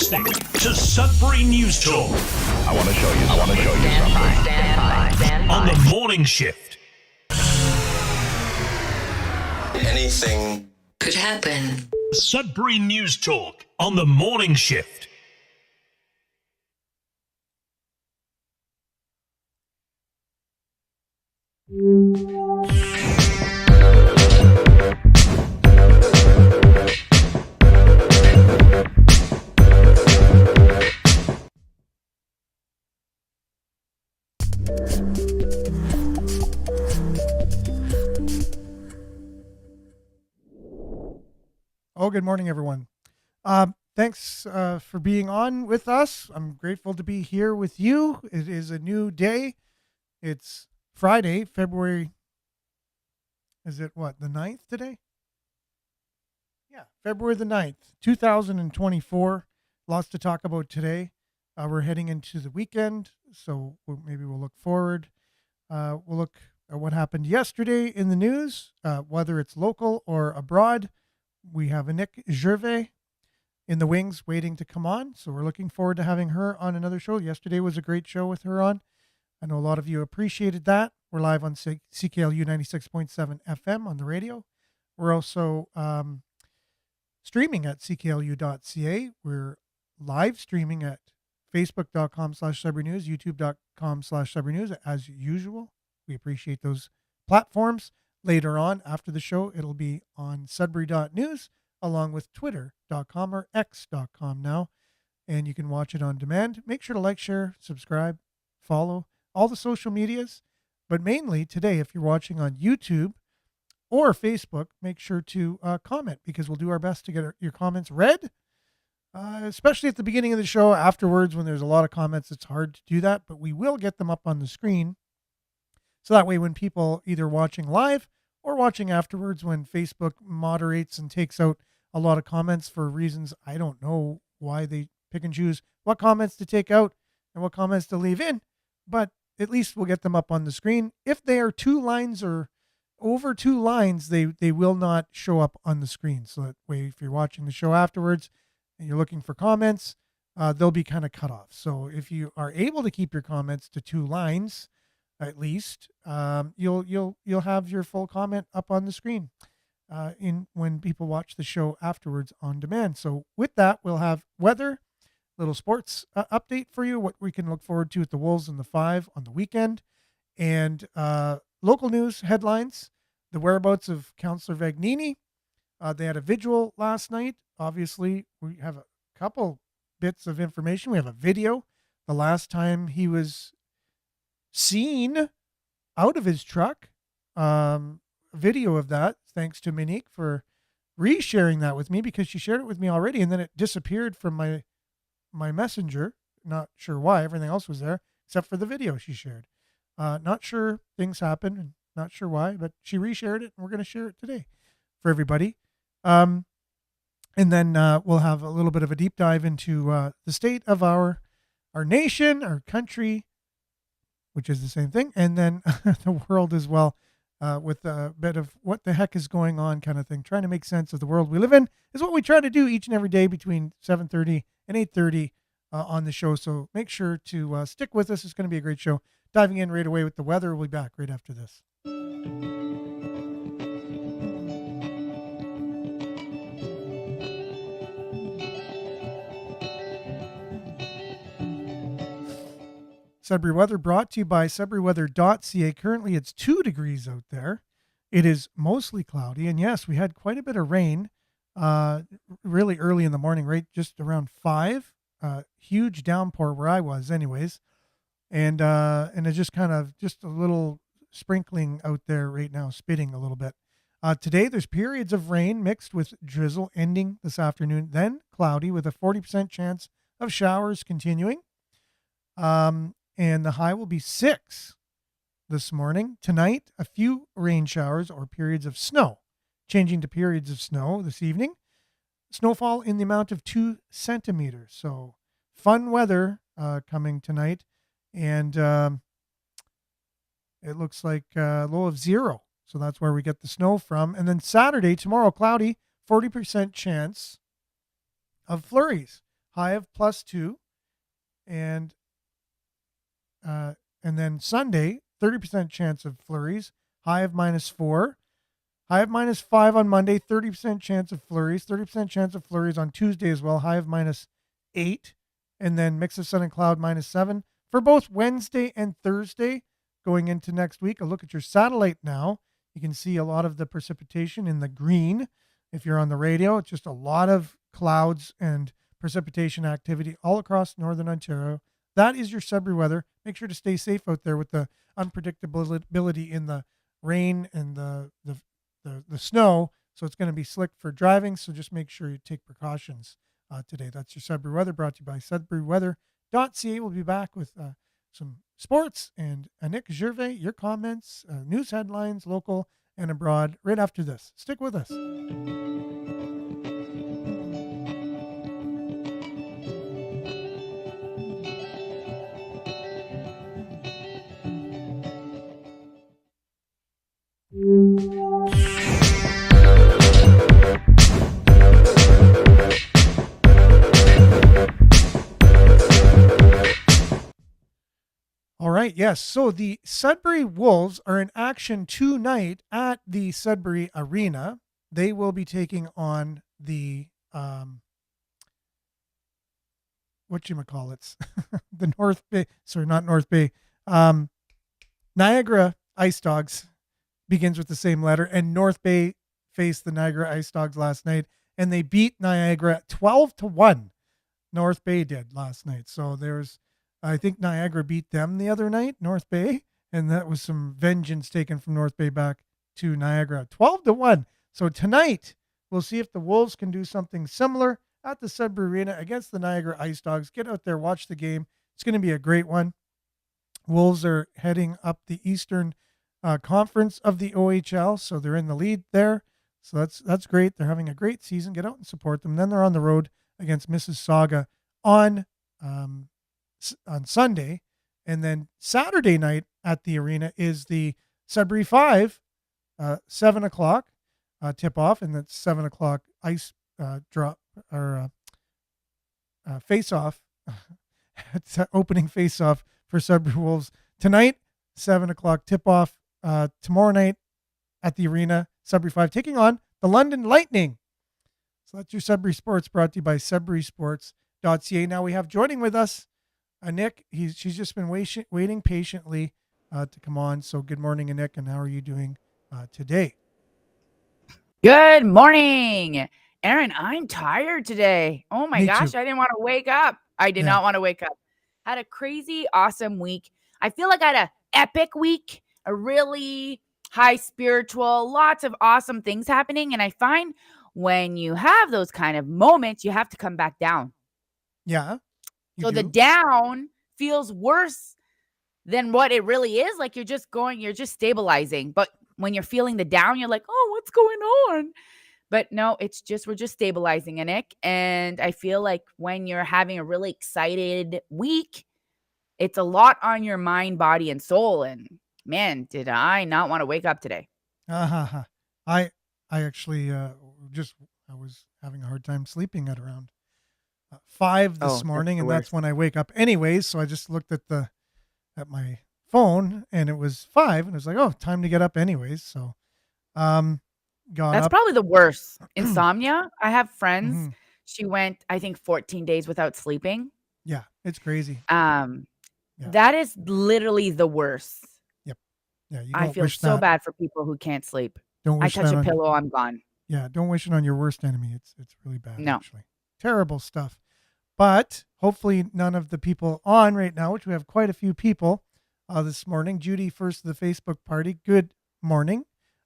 listening to Sudbury News Talk. I want to show you something. Stand by. On the morning shift. Anything could happen. Sudbury News Talk on the morning shift. Oh, good morning, everyone. Thanks for being on with us. I'm grateful to be here with you. It is a new day. It's Friday, February. Is it what, the 9th today? Yeah, February the 9th, 2024. Lots to talk about today. We're heading into the weekend, so maybe we'll look forward. We'll look at what happened yesterday in the news, whether it's local or abroad. We have a Nick Gervais in the wings waiting to come on. So we're looking forward to having her on another show. Yesterday was a great show with her on. I know a lot of you appreciated that. We're live on CKLU 96.7 FM on the radio. We're also streaming at cklu.ca. We're live streaming at facebook.com/Sudbury News, youtube.com/Sudbury News as usual. We appreciate those platforms. Later on, after the show, it'll be on Sudbury.news, along with Twitter.com or X.com now. And you can watch it on demand. Make sure to like, share, subscribe, follow all the social medias. But mainly today, if you're watching on YouTube or Facebook, make sure to comment, because we'll do our best to get your comments read, especially at the beginning of the show. Afterwards, when there's a lot of comments, it's hard to do that, but we will get them up on the screen. So that way, when people either watching live or watching afterwards, when Facebook moderates and takes out a lot of comments for reasons I don't know why they pick and choose what comments to take out and what comments to leave in, but at least we'll get them up on the screen. If they are 2 lines or over 2 lines, they will not show up on the screen. So that way, if you're watching the show afterwards and you're looking for comments, they'll be kind of cut off. So if you are able to keep your comments to 2 lines, at least, you'll have your full comment up on the screen when people watch the show afterwards on demand. So with that, we'll have weather, little sports update for you, what we can look forward to at the Wolves and the 5 on the weekend, and local news headlines, the whereabouts of Councillor Vagnini. They had a vigil last night. Obviously, we have a couple bits of information. We have a video. The last time he was seen out of his truck, video of that, thanks to Monique for resharing that with me, because she shared it with me already and then it disappeared from my messenger. Not sure why. Everything else was there except for the video she shared. Not sure, things happened and not sure why, but she reshared it and we're going to share it today for everybody. And then we'll have a little bit of a deep dive into the state of our nation, our country, which is the same thing, and then the world as well, with a bit of what the heck is going on kind of thing. Trying to make sense of the world we live in is what we try to do each and every day between 7:30 and 8:30 on the show. So make sure to stick with us. It's going to be a great show. Diving in right away with the weather. We'll be back right after this. Sudbury weather brought to you by SudburyWeather.ca. Currently, it's 2 degrees out there. It is mostly cloudy. And yes, we had quite a bit of rain really early in the morning, right just around 5. Huge downpour where I was anyways. And it's just a little sprinkling out there right now, spitting a little bit. Today, there's periods of rain mixed with drizzle ending this afternoon, then cloudy with a 40% chance of showers continuing. And the high will be 6 this morning. Tonight, a few rain showers or periods of snow, changing to periods of snow this evening. Snowfall in the amount of 2 centimeters. So fun weather coming tonight. And it looks like a low of 0. So that's where we get the snow from. And then Saturday, tomorrow, cloudy, 40% chance of flurries. high of +2. And then Sunday, 30% chance of flurries, high of -4. High of -5 on Monday, 30% chance of flurries, 30% chance of flurries on Tuesday as well, high of -8. And then mix of sun and cloud, -7. For both Wednesday and Thursday going into next week, a look at your satellite now. You can see a lot of the precipitation in the green. If you're on the radio, it's just a lot of clouds and precipitation activity all across northern Ontario. That is your Sudbury weather. Make sure to stay safe out there with the unpredictability in the rain and the snow. So it's going to be slick for driving. So just make sure you take precautions today. That's your Sudbury weather, brought to you by SudburyWeather.ca. We'll be back with some sports and Nick Gervais, your comments, news headlines, local and abroad, right after this. Stick with us. All right, yes. So the Sudbury Wolves are in action tonight at the Sudbury Arena. They will be taking on the whatchamacallits, the North Bay, sorry, not North Bay, Niagara Ice Dogs, begins with the same letter, and North Bay faced the Niagara Ice Dogs last night, and they beat Niagara 12-1. North Bay did last night. So I think Niagara beat them the other night, North Bay, and that was some vengeance taken from North Bay back to Niagara. 12-1. So tonight, we'll see if the Wolves can do something similar at the Sudbury Arena against the Niagara Ice Dogs. Get out there, watch the game. It's going to be a great one. Wolves are heading up the Eastern Conference of the OHL, so they're in the lead there. So that's great. They're having a great season. Get out and support them. Then they're on the road against Mississauga on Sunday, and then Saturday night at the arena is the Sudbury 5, 7 o'clock tip off, and that's 7 o'clock ice drop or face off. It's opening face off for Sudbury Wolves tonight, 7 o'clock tip off. Tomorrow night at the arena, Sudbury 5 taking on the London Lightning. So that's your Sudbury Sports, brought to you by SudburySports.ca. Now we have joining with us Nick. She's just been waiting patiently to come on. So good morning, Nick, and how are you doing today? Good morning, Aaron. I'm tired today. Oh my Me gosh, too. I didn't want to wake up. I did not want to wake up. Had a crazy, awesome week. I feel like I had an epic week, a really high spiritual, lots of awesome things happening. And I find when you have those kind of moments, you have to come back down. Yeah. So the down feels worse than what it really is. Like you're just stabilizing. But when you're feeling the down, you're like, oh, what's going on? But no, we're just stabilizing, Nick. And I feel like when you're having a really excited week, it's a lot on your mind, body, and soul. And man, did I not want to wake up today. I actually I was having a hard time sleeping at around 5 this morning, and that's when I wake up anyways. So I just looked at my phone, and it was 5, and it was like, oh, time to get up anyways. So that's probably the worst. Insomnia. I have friends. Mm-hmm. She went, I think, 14 days without sleeping. Yeah, it's crazy. That is literally the worst. Yep. Yeah, I feel so bad for people who can't sleep. Don't wish I touch a pillow, I'm gone. Yeah, don't wish it on your worst enemy. It's really bad. Actually. Terrible stuff. But hopefully none of the people on right now, which we have quite a few people this morning. Judy, first of the Facebook party. Good morning.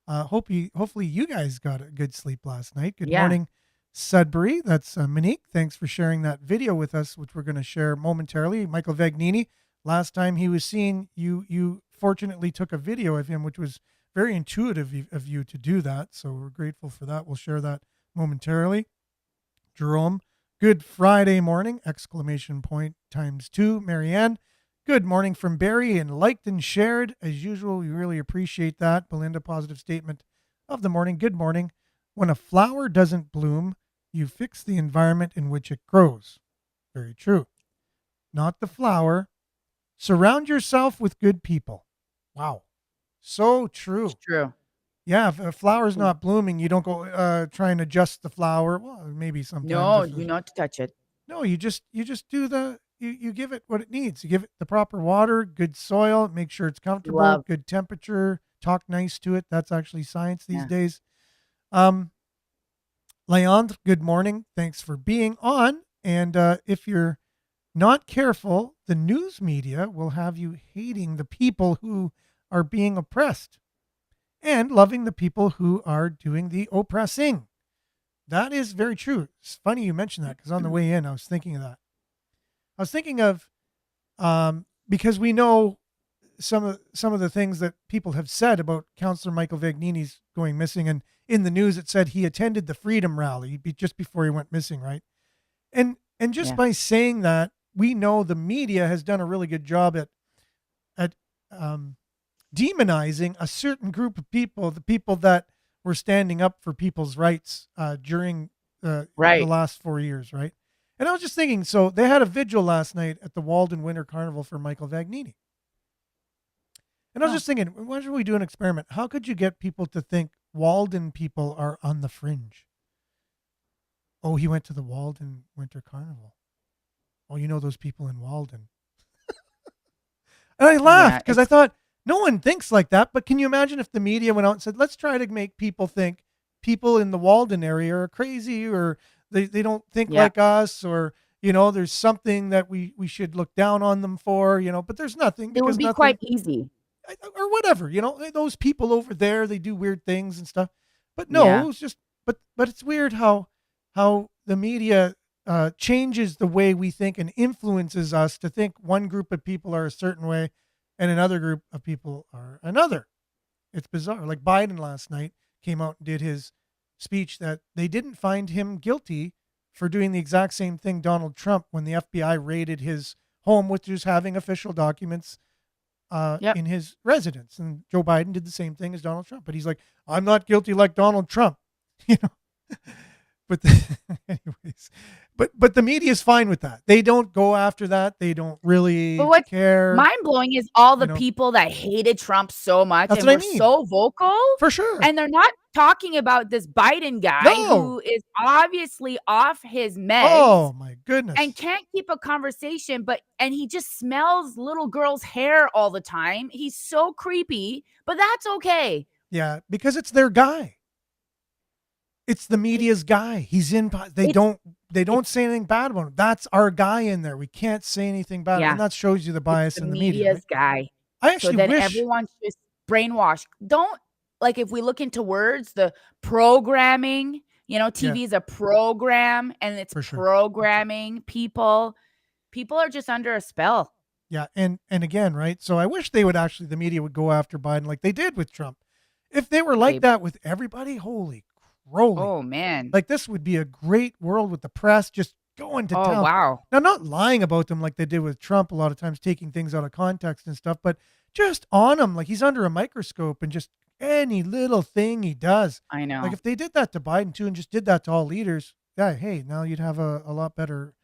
Hopefully you guys got a good sleep last night. Good morning, Sudbury. That's Monique. Thanks for sharing that video with us, which we're going to share momentarily. Michael Vagnini, last time he was seen, you fortunately took a video of him, which was very intuitive of you to do that. So we're grateful for that. We'll share that momentarily. Jerome, good Friday morning, ! ×2. Marianne, good morning from Barrie, and liked and shared. As usual, we really appreciate that. Belinda, positive statement of the morning. Good morning. When a flower doesn't bloom, you fix the environment in which it grows. Very true. Not the flower. Surround yourself with good people. Wow. So true. It's true. Yeah, if a flower's not blooming, you don't go try and adjust the flower. Well, maybe sometimes. No, if you not to touch it. No, you just do you give it what it needs. You give it the proper water, good soil, make sure it's comfortable, Love. good temperature, talk nice to it. That's actually science these Yeah. days. Leandre, good morning. Thanks for being on. And if you're not careful, the news media will have you hating the people who are being oppressed and loving the people who are doing the oppressing. That is very true. It's funny you mentioned that because on the way in, I was thinking of that. I was thinking of because we know some of the things that people have said about Councillor Michael Vagnini's going missing, and in the news it said he attended the Freedom Rally just before he went missing, right? And just by saying that, we know the media has done a really good job at demonizing a certain group of people, the people that were standing up for people's rights during the last 4 years, right? And I was just thinking, so they had a vigil last night at the Walden Winter Carnival for Michael Vagnini. And I was just thinking, why don't we do an experiment? How could you get people to think Walden people are on the fringe? Oh, he went to the Walden Winter Carnival. Oh, you know those people in Walden. And I laughed because I thought, no one thinks like that. But can you imagine if the media went out and said, let's try to make people think people in the Walden area are crazy, or they don't think like us, or, there's something that we should look down on them for, but there's nothing. It would be quite easy. Or whatever, those people over there, they do weird things and stuff. But no, it's just, but it's weird how the media changes the way we think and influences us to think one group of people are a certain way and another group of people are another. It's bizarre. Like Biden last night came out and did his speech that they didn't find him guilty for doing the exact same thing Donald Trump when the FBI raided his home, which was having official documents in his residence. And Joe Biden did the same thing as Donald Trump. But he's like, I'm not guilty like Donald Trump. But anyways, but the media is fine with that. They don't go after that. They don't really care. Mind blowing is all the people that hated Trump so much and were so vocal, for sure, and they're not talking about this Biden guy who is obviously off his meds. Oh my goodness! And can't keep a conversation, and he just smells little girls' hair all the time. He's so creepy, but that's okay. Yeah, because it's their guy. It's the media's guy. He's in. They don't say anything bad about him. That's our guy in there. We can't say anything bad. And that shows you the bias in the media. Media's guy. I actually wish everyone's just brainwashed. Don't, like, if we look into words, the programming. TV is a program, and it's programming people. People are just under a spell. Yeah, and again, right? So I wish the media would go after Biden like they did with Trump. If they were like that with everybody, holy rolling. Oh man. Like this would be a great world with the press just going to town. Oh wow. Now, not lying about them like they did with Trump, a lot of times taking things out of context and stuff, but just on him like he's under a microscope and just any little thing he does. I know. Like if they did that to Biden too and just did that to all leaders, hey, now you'd have a lot better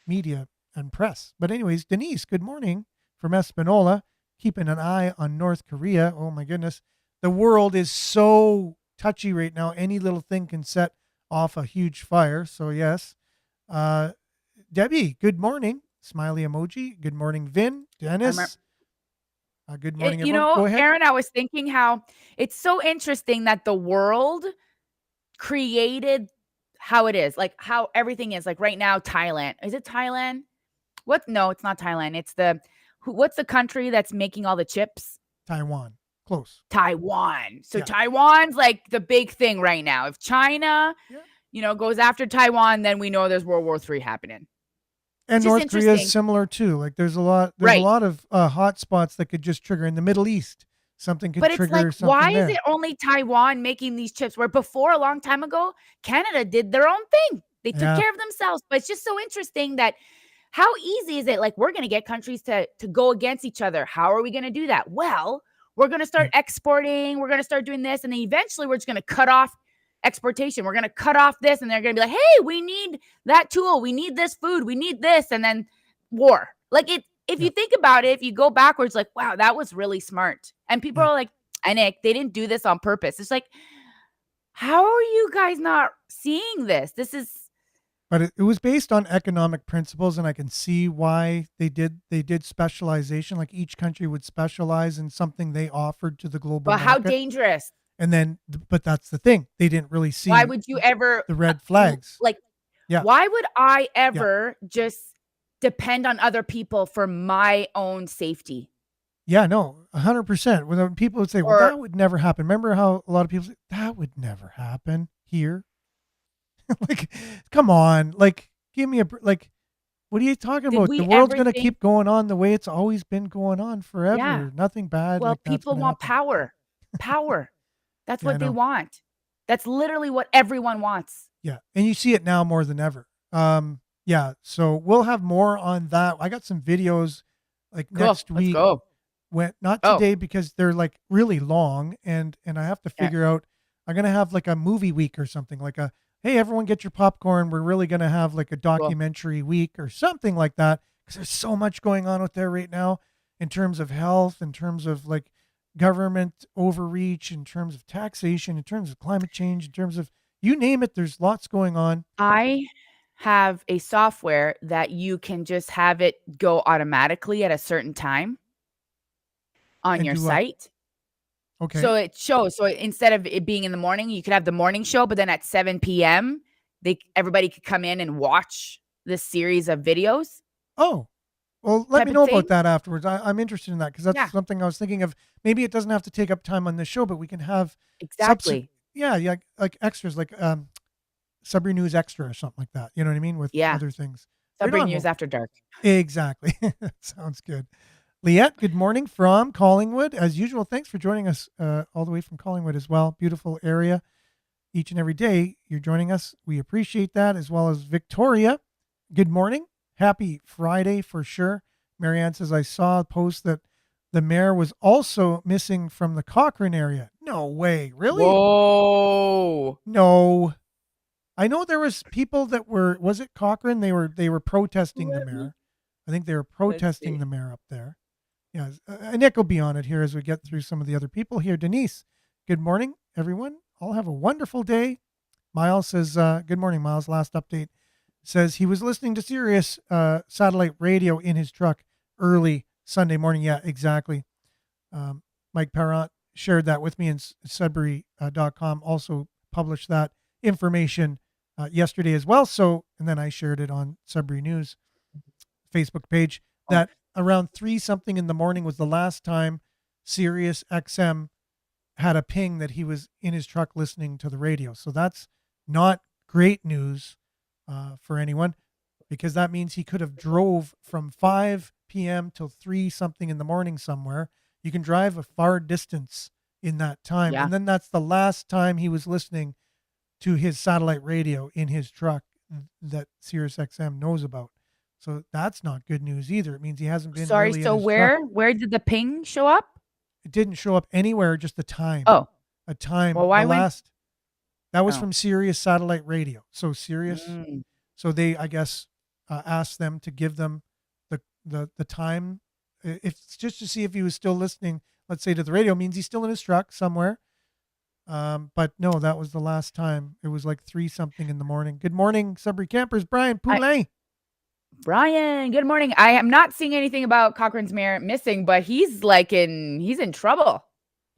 media and press. But anyways, Denise, good morning from Espanola, keeping an eye on North Korea. Oh my goodness. The world is so touchy right now. Any little thing can set off a huge fire. So yes. Debbie, good morning. Smiley emoji. Good morning, Vin. Dennis. Good morning, everyone. Go ahead. Aaron, I was thinking how it's so interesting that the world created how it is, like how everything is. Like right now, Thailand. Is it Thailand? What? No, it's not Thailand. It's what's the country that's making all the chips? Taiwan. Close. Taiwan. So Taiwan's like the big thing right now. If China, goes after Taiwan, then we know there's World War III happening. And North Korea is similar too. Like there's a lot of hot spots that could just trigger in the Middle East. Something could trigger something. But it's like, why is it only Taiwan making these chips? Where before, a long time ago, Canada did their own thing. They took care of themselves. But it's just so interesting that how easy is it? Like we're going to get countries to go against each other. How are we going to do that? Well, we're going to start exporting. We're going to start doing this. And then eventually we're just going to cut off exportation. We're going to cut off this. And they're going to be like, hey, we need that tool. We need this food. We need this. And then war. Like if you think about it, if you go backwards, like, wow, that was really smart. And people are like, and Nick, they didn't do this on purpose. It's like, how are you guys not seeing this? This is. But it was based on economic principles, and I can see why they did specialization. Like each country would specialize in something they offered to the global But how market. dangerous? And then, but that's the thing. They didn't really see. Why would you ever the red flags? Like, why would I ever just depend on other people for my own safety? Yeah, no, 100%. When people would say, well, that would never happen. Remember how a lot of people say, that would never happen here? Like, come on. Like, give me like, what are you talking about? The world's going to keep going on the way it's always been going on forever. Yeah. Nothing bad. Well, like people want power. Power. That's what they want. That's literally what everyone wants. Yeah. And you see it now more than ever. Yeah. So we'll have more on that. I got some videos like next week. Let's go. Not today because they're like really long and I have to figure out, I'm going to have like a movie week or something, like hey, everyone get your popcorn. We're really going to have like a documentary week or something like that. Cause there's so much going on out there right now in terms of health, in terms of like government overreach, in terms of taxation, in terms of climate change, in terms of you name it, there's lots going on. I have a software that you can just have it go automatically at a certain time on your site. Okay. So it shows. So instead of it being in the morning, you could have the morning show, but then at 7 p.m., everybody could come in and watch this series of videos. Oh, well, let me know about that afterwards. I'm interested in that because that's something I was thinking of. Maybe it doesn't have to take up time on this show, but we can have exactly. Yeah, like extras, like Sudbury News Extra or something like that. You know what I mean? With other things. Sudbury News After Dark. Exactly. Sounds good. Liette, good morning from Collingwood. As usual, thanks for joining us all the way from Collingwood as well. Beautiful area each and every day. You're joining us. We appreciate that, as well as Victoria. Good morning. Happy Friday for sure. Marianne says, I saw a post that the mayor was also missing from the Cochrane area. No way. Really? Whoa. No. I know there was people that was it Cochrane? They were protesting the mayor. I think they were protesting the mayor up there. Yeah, Nick will be on it here as we get through some of the other people here. Denise, good morning, everyone. All have a wonderful day. Miles says, good morning, Miles. Last update says he was listening to Sirius satellite radio in his truck early Sunday morning. Yeah, exactly. Mike Parent shared that with me, and Sudbury.com also published that information yesterday as well. So, and then I shared it on Sudbury News Facebook page that around 3-something in the morning was the last time Sirius XM had a ping that he was in his truck listening to the radio. So that's not great news for anyone, because that means he could have drove from 5 p.m. till 3-something in the morning somewhere. You can drive a far distance in that time. Yeah. And then that's the last time he was listening to his satellite radio in his truck that Sirius XM knows about. So that's not good news either. It means he hasn't been. Sorry. Really So where did the ping show up? It didn't show up anywhere. Just a time. Oh, a time. Well, why that was from Sirius satellite radio. So Sirius. So they, I guess, asked them to give them the time. If it's just to see if he was still listening, let's say to the radio, means he's still in his truck somewhere. But no, that was the last time. It was like 3-something in the morning. Good morning, Sudbury campers. Brian Poulet. Brian, good morning. I am not seeing anything about Cochrane's mayor missing, but he's in trouble.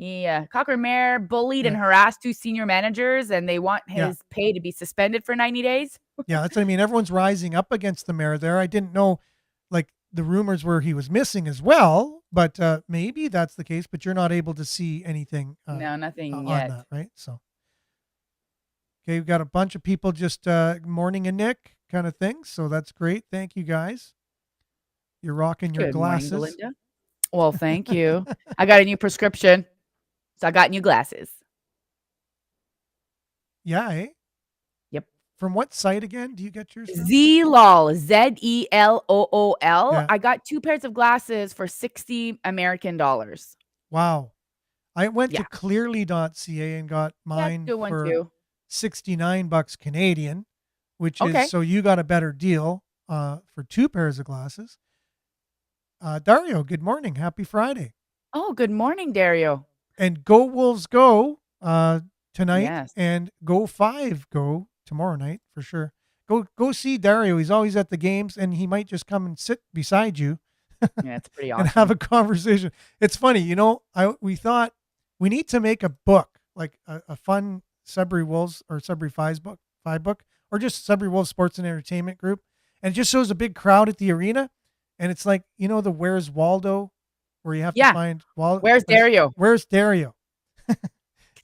Cochrane mayor bullied and harassed 2 senior managers, and they want his pay to be suspended for 90 days. Yeah, that's what I mean. Everyone's rising up against the mayor there. I didn't know, like, the rumors were he was missing as well, but maybe that's the case, but you're not able to see anything. No, nothing on yet. that, right? So, okay, we've got a bunch of people just morning and Nick kind of thing. So that's great. Thank you guys. You're rocking your glasses. Good morning, Belinda. Well, thank you. I got a new prescription, so I got new glasses. Yeah, eh? Yep. From what site again do you get yours from? Zlool, Zellool. Yeah. I got 2 pairs of glasses for $60 American. Wow. I went to clearly.ca and got mine good one for too. $69 Canadian, which Okay. is so you got a better deal for 2 pairs of glasses. Dario, good morning. Happy Friday. Oh, good morning, Dario. And go Wolves go tonight, Yes. and go 5 go tomorrow night for sure. Go see Dario. He's always at the games, and he might just come and sit beside you Yeah, it's pretty and have awesome. a conversation. It's funny, we thought we need to make a book, like a fun Sudbury Wolves or Sudbury Five book, or just Sudbury Wolves Sports and Entertainment Group, and it just shows a big crowd at the arena, and it's like the Where's Waldo, where you have to Yeah. find Waldo. Where's Dario? Where's Dario? And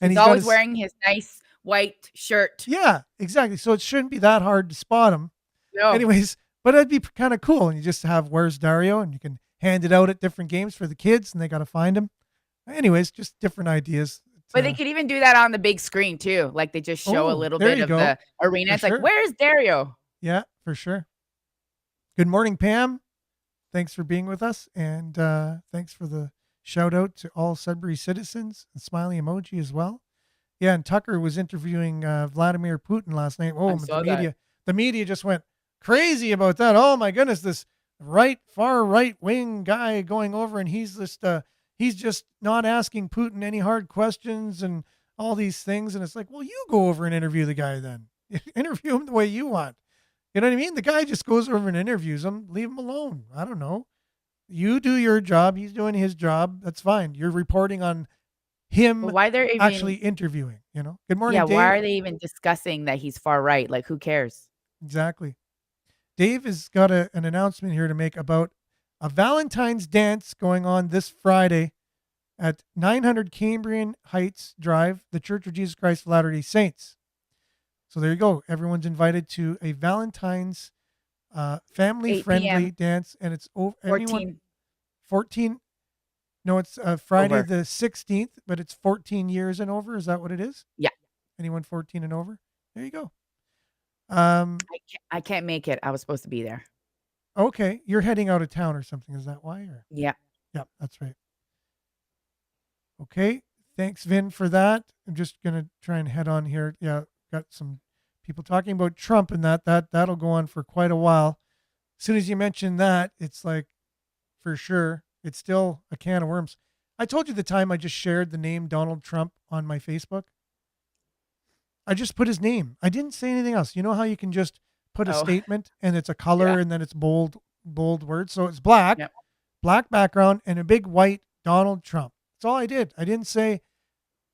He's he's got always his, wearing his nice white shirt. yeah, exactly. So it shouldn't be that hard to spot him. No. Anyways, but it'd be kind of cool. And you just have Where's Dario, and you can hand it out at different games for the kids, and they got to find him. Anyways, just different ideas. But they could even do that on the big screen too. Like they just show a little there bit you of go. the arena. For It's sure. like, where's Dario? Yeah, for sure. Good morning, Pam. Thanks for being with us. And thanks for the shout out to all Sudbury citizens, and smiley emoji as well. Yeah, and Tucker was interviewing Vladimir Putin last night. Oh, I but saw the media just went crazy about that. Oh my goodness, this far right wing guy going over, and he's just not asking Putin any hard questions and all these things. And it's like, well, you go over and interview the guy then. Interview him the way you want. You know what I mean? The guy just goes over and interviews him. Leave him alone. I don't know. You do your job. He's doing his job. That's fine. You're reporting on him But why they're even actually interviewing. Good morning, Yeah, Dave. why are they even discussing that he's far right? Like, who cares? Exactly. Dave has got an announcement here to make about a Valentine's dance going on this Friday at 900 Cambrian Heights Drive, the Church of Jesus Christ of Latter-day Saints. So there you go. Everyone's invited to a Valentine's 8 family-friendly p.m. dance, and it's 14 14. No, it's Friday over. the 16th, but it's 14 years and over. Is that what it is? Yeah. Anyone 14 and over? There you go. I can't make it. I was supposed to be there. Okay, you're heading out of town or something. Is that why? Or Yeah. yeah, that's right. Okay, thanks, Vin, for that. I'm just gonna try and head on here. Yeah, got some people talking about Trump, and that'll go on for quite a while. As soon as you mention that, it's like, for sure, it's still a can of worms. I told you the time I just shared the name Donald Trump on my Facebook. I just put his name. I didn't say anything else. You know how you can just put a Oh. statement and it's a color Yeah. and then it's bold words. So it's black, Yep. black background, and a big white Donald Trump. That's all I did. I didn't say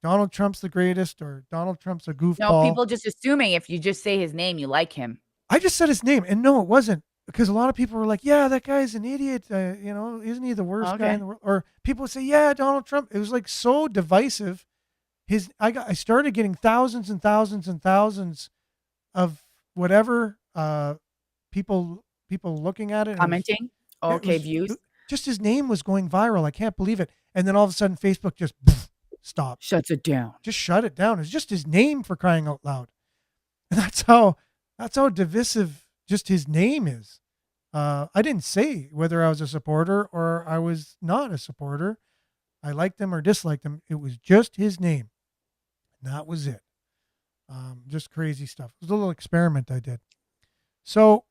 Donald Trump's the greatest or Donald Trump's a No, goofball. people just assuming if you just say his name, you like him. I just said his name, and no, it wasn't, because a lot of people were like, "Yeah, that guy's an idiot. Isn't he the worst guy Okay. in the world?" Or people would say, "Yeah, Donald Trump." It was like so divisive. I started getting thousands and thousands and thousands of whatever people looking at it. and Commenting. it Okay, was- views. just his name was going viral. I can't believe it. And then all of a sudden, Facebook just stopped. Shuts it down. Just shut it down. It's just his name, for crying out loud. And that's how divisive just his name is. I didn't say whether I was a supporter or I was not a supporter. I liked him or disliked him. It was just his name. And that was it. Just crazy stuff. It was a little experiment I did. So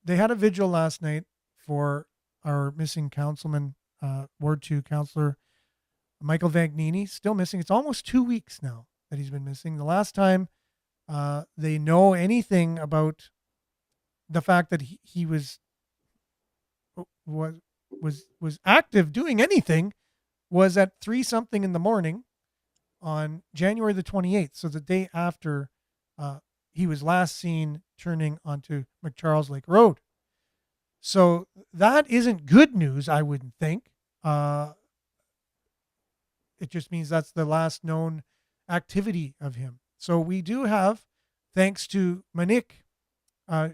they had a vigil last night for our missing councilman, Ward 2 councillor Michael Vagnini, still missing. It's almost 2 weeks now that he's been missing. The last time they know anything about the fact that he was active doing anything was at 3 something in the morning on January the 28th. So the day after he was last seen turning onto McCharles Lake Road. So that isn't good news, I wouldn't think. It just means that's the last known activity of him. So we do have, thanks to Monique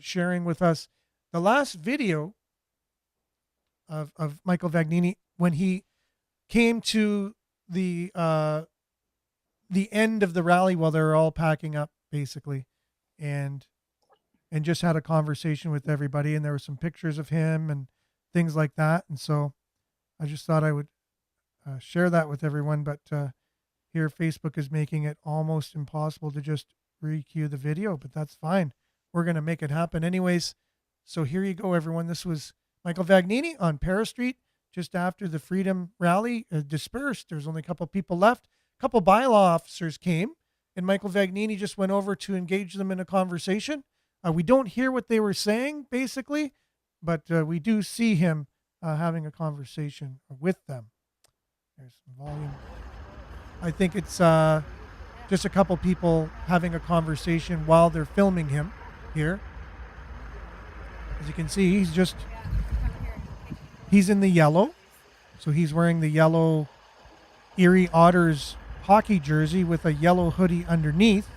sharing with us the last video of Michael Vagnini when he came to the end of the rally while they were all packing up, basically, and just had a conversation with everybody. And there were some pictures of him and things like that. And so I just thought I would share that with everyone. But here Facebook is making it almost impossible to just re-cue the video, but that's fine. we're going to make it happen anyways. So here you go, everyone. This was Michael Vagnini on Paris Street just after the Freedom Rally dispersed. There's only a couple people left. A couple bylaw officers came, and Michael Vagnini just went over to engage them in a conversation. We don't hear what they were saying, basically, but we do see him having a conversation with them. There's some volume. I think it's just a couple people having a conversation while they're filming him here. As you can see, he's in the yellow. So he's wearing the yellow Erie Otters hockey jersey with a yellow hoodie underneath.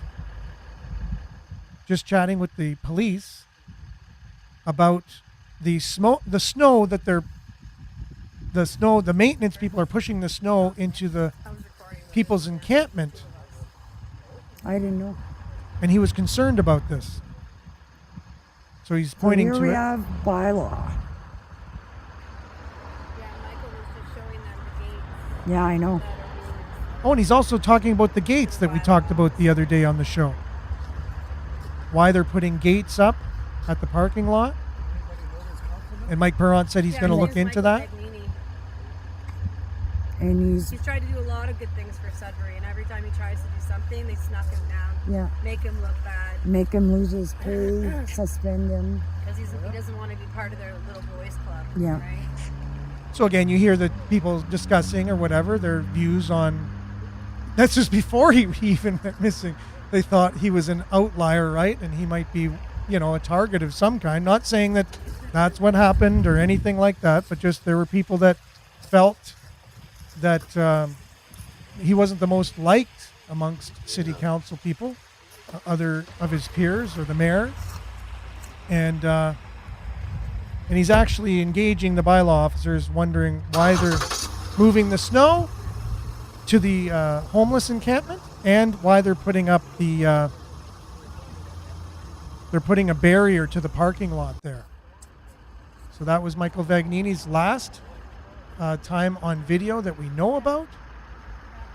Just chatting with the police about the snow that the maintenance people are pushing the snow into the people's encampment. I didn't know. And he was concerned about this. So he's pointing so to here it. we have bylaw. Yeah, Michael was just showing them the gates. Yeah, I know. Oh, and he's also talking about the gates that we talked about the other day on the show. Why they're putting gates up at the parking lot. And Mike Perront said he's going to look into that. And He's tried to do a lot of good things for Sudbury, and every time he tries to do something, they snuck him down. Make him look bad. Make him lose his pay, suspend him. Because he doesn't want to be part of their little boys club. Yeah. Right? So again, you hear the people discussing or whatever their views on. That's just before he even went missing. They thought he was an outlier, right? And he might be, a target of some kind. Not saying that that's what happened or anything like that, but just there were people that felt that he wasn't the most liked amongst city council people, other of his peers or the mayor. And he's actually engaging the bylaw officers, wondering why they're moving the snow to the homeless encampment and why they're putting up they're putting a barrier to the parking lot there. So that was Michael Vagnini's last time on video that we know about.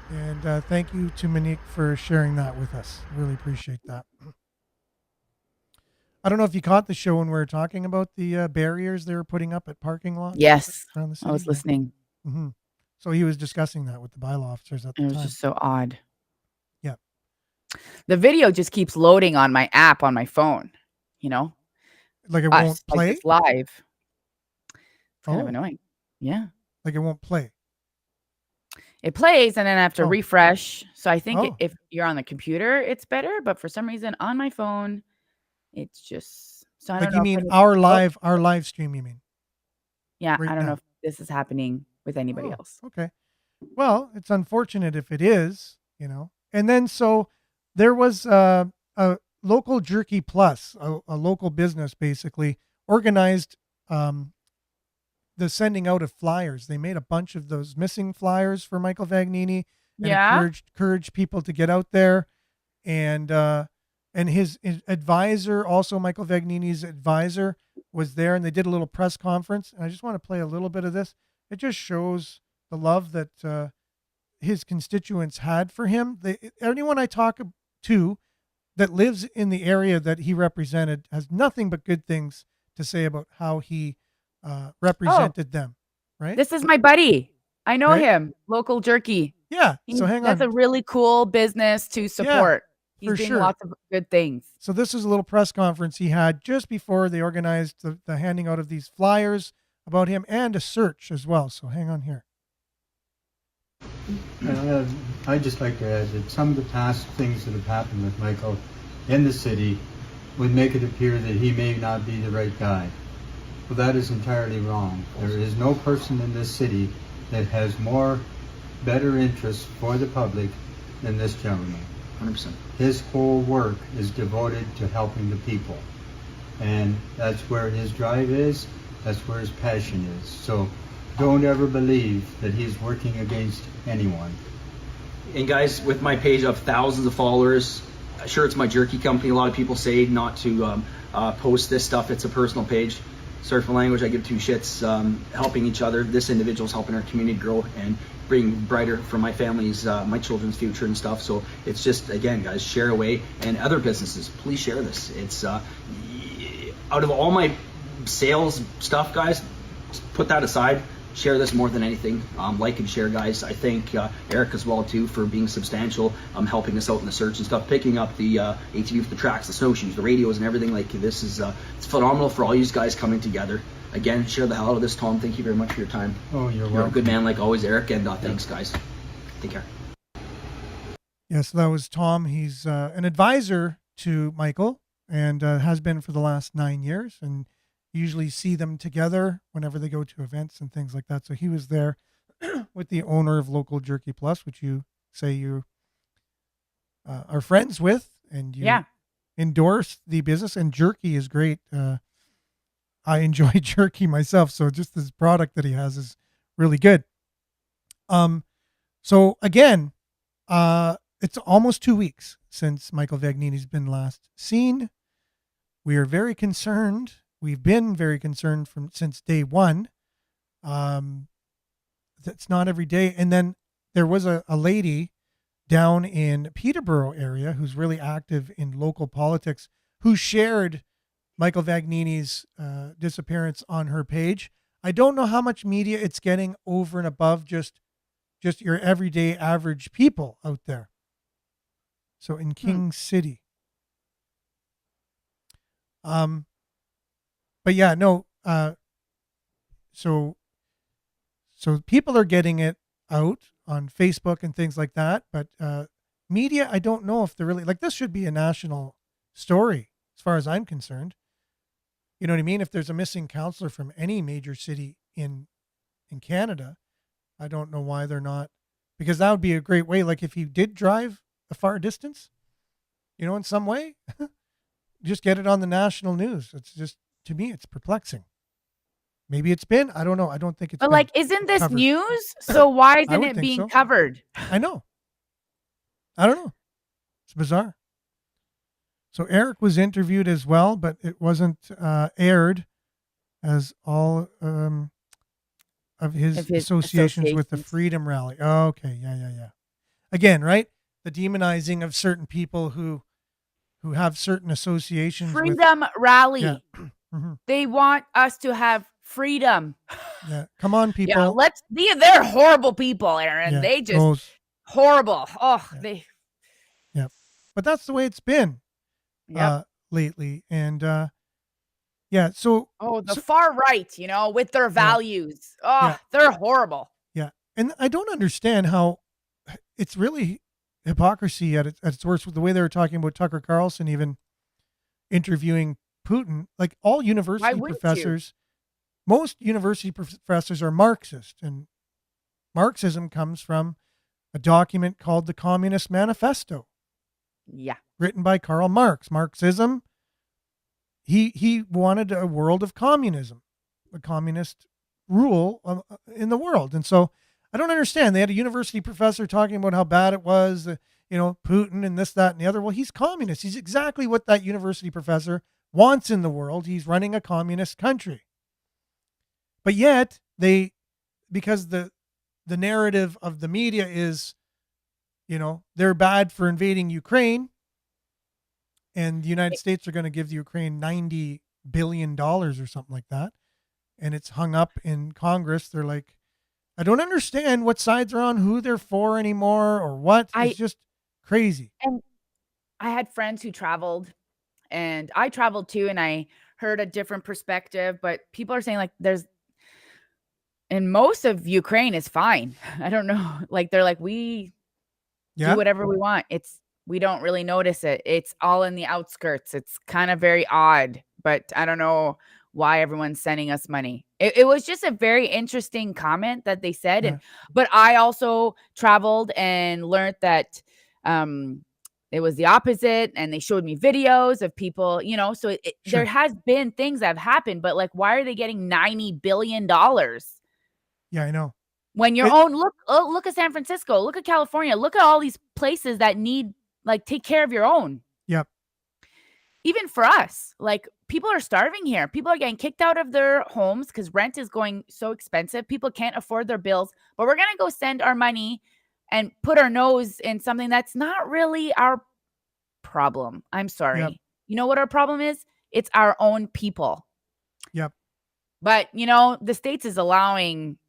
And thank you to Monique for sharing that with us. Really appreciate that. I don't know if you caught the show when we were talking about the barriers they were putting up at parking lots. Yes, around the city. I was listening. Mm-hmm. So he was discussing that with the bylaw officers at the It was time. just so odd. Yeah. The video just keeps loading on my app on my phone, Like it won't play? Like it's live. It's kind of Oh. annoying. Yeah. Like it won't play. It plays and then I have to Oh. refresh. So I think Oh. if you're on the computer, it's better. But for some reason on my phone, it's just so I Like don't you know. mean if our live stream, you mean? Yeah, right I don't now? know if this is happening with anybody Oh, else. Okay. Well, it's unfortunate if it is, And then so there was a local Jerky Plus, a local business basically, organized the sending out of flyers. They made a bunch of those missing flyers for Michael Vagnini and Yeah. encouraged people to get out there. And his advisor, also Michael Vagnini's advisor, was there, and they did a little press conference. And I just want to play a little bit of this. It just shows the love that his constituents had for him. Anyone I talk to that lives in the area that he represented has nothing but good things to say about how he represented them. Right? This is my buddy. I know Right? him. Local Jerky. Yeah. So hang on. That's a really cool business to support. He's for doing sure. lots of good things. So this is a little press conference he had just before they organized the handing out of these flyers about him and a search as well. So hang on here. I'd just like to add that some of the past things that have happened with Michael in the city would make it appear that he may not be the right guy. Well, that is entirely wrong. There is no person in this city that has better interests for the public than this gentleman. 100%. His whole work is devoted to helping the people. And that's where his drive is, that's where his passion is. So don't ever believe that he's working against anyone. And guys, with my page of thousands of followers, sure, it's my jerky company. A lot of people say not to post this stuff. It's a personal page. sorry for language, I give two shits, helping each other. This individual's helping our community grow and bring brighter for my family's, my children's future and stuff. So it's just, again, guys, share away. And other businesses, please share this. It's out of all my sales stuff, guys, put that aside. Share this more than anything. Like and share, guys. I thank Eric as well too for being substantial, helping us out in the search and stuff, picking up the ATV with the tracks, the snowshoes, the radios, and everything. Like this is it's phenomenal for all you guys coming together. Again, share the hell out of this, Tom. Thank you very much for your time. Oh, you're You're welcome. a good man like always, Eric. And thanks, guys. Take care. Yes, that was Tom. He's an advisor to Michael and has been for the last 9 years, and usually see them together whenever they go to events and things like that. So he was there with the owner of Local Jerky Plus, which you say you are friends with, and you endorse the business. And jerky is great. I enjoy jerky myself, so just this product that he has is really good. So again, it's almost 2 weeks since Michael Vagnini's been last seen. We are very concerned. We've been very concerned since day one. That's not every day. And then there was a lady down in Peterborough area who's really active in local politics who shared Michael Vagnini's disappearance on her page. I don't know how much media it's getting over and above just your everyday average people out there. So in King City. But yeah, no. So people are getting it out on Facebook and things like that. But media, I don't know if they're really like this. Should be a national story, as far as I'm concerned. You know what I mean? If there's a missing counselor from any major city in Canada, I don't know why they're not, because that would be a great way. Like if he did drive a far distance, in some way, just get it on the national news. It's just, to me, it's perplexing. Maybe it's been, I don't know. I don't think it's But been isn't this covered. news? So why I isn't would it think being so. covered? I know. I don't know. It's bizarre. So Eric was interviewed as well, but it wasn't aired as all of his associations with the Freedom Rally. Oh, okay. Yeah. Again, right? The demonizing of certain people who have certain associations Freedom Rally. Yeah. Mm-hmm. They want us to have freedom. Yeah. Come on, people. Yeah, they're horrible people, Aaron. Yeah, They just horrible. Oh, Yeah. But that's the way it's been lately. And so the far right, with their values. They're horrible. Yeah. And I don't understand how it's really hypocrisy at its worst, with the way they were talking about Tucker Carlson even interviewing Putin. Like all university professors, most university professors are Marxist, and Marxism comes from a document called the Communist Manifesto. Yeah. Written by Karl Marx. Marxism, he wanted a world of communism, a communist rule in the world. And so I don't understand. They had a university professor talking about how bad it was, Putin and this, that, and the other. Well, he's communist. He's exactly what that university professor wants in the world. He's running a communist country. But yet because the narrative of the media is, they're bad for invading Ukraine, and the United States are going to give the Ukraine $90 billion or something like that. And it's hung up in Congress. They're like, I don't understand what sides are on, who they're for anymore, or what. It's just crazy. And I had friends who traveled, and I traveled too, and I heard a different perspective, but people are saying and most of Ukraine is fine. I don't know. They're like, we do whatever we want. We don't really notice it. It's all in the outskirts. It's kind of very odd, but I don't know why everyone's sending us money. It was just a very interesting comment that they said. Yeah. But I also traveled and learned that it was the opposite. And they showed me videos of people, so there has been things that have happened, but why are they getting $90 billion? Yeah, I know. When your own look at San Francisco, look at California, look at all these places that need take care of your own. Yep. Even for us, people are starving here. People are getting kicked out of their homes because rent is going so expensive. People can't afford their bills, but we're going to go send our money and put our nose in something that's not really our problem. I'm sorry. Yep. You know what our problem is? It's our own people. Yep. But, you know, the States is allowing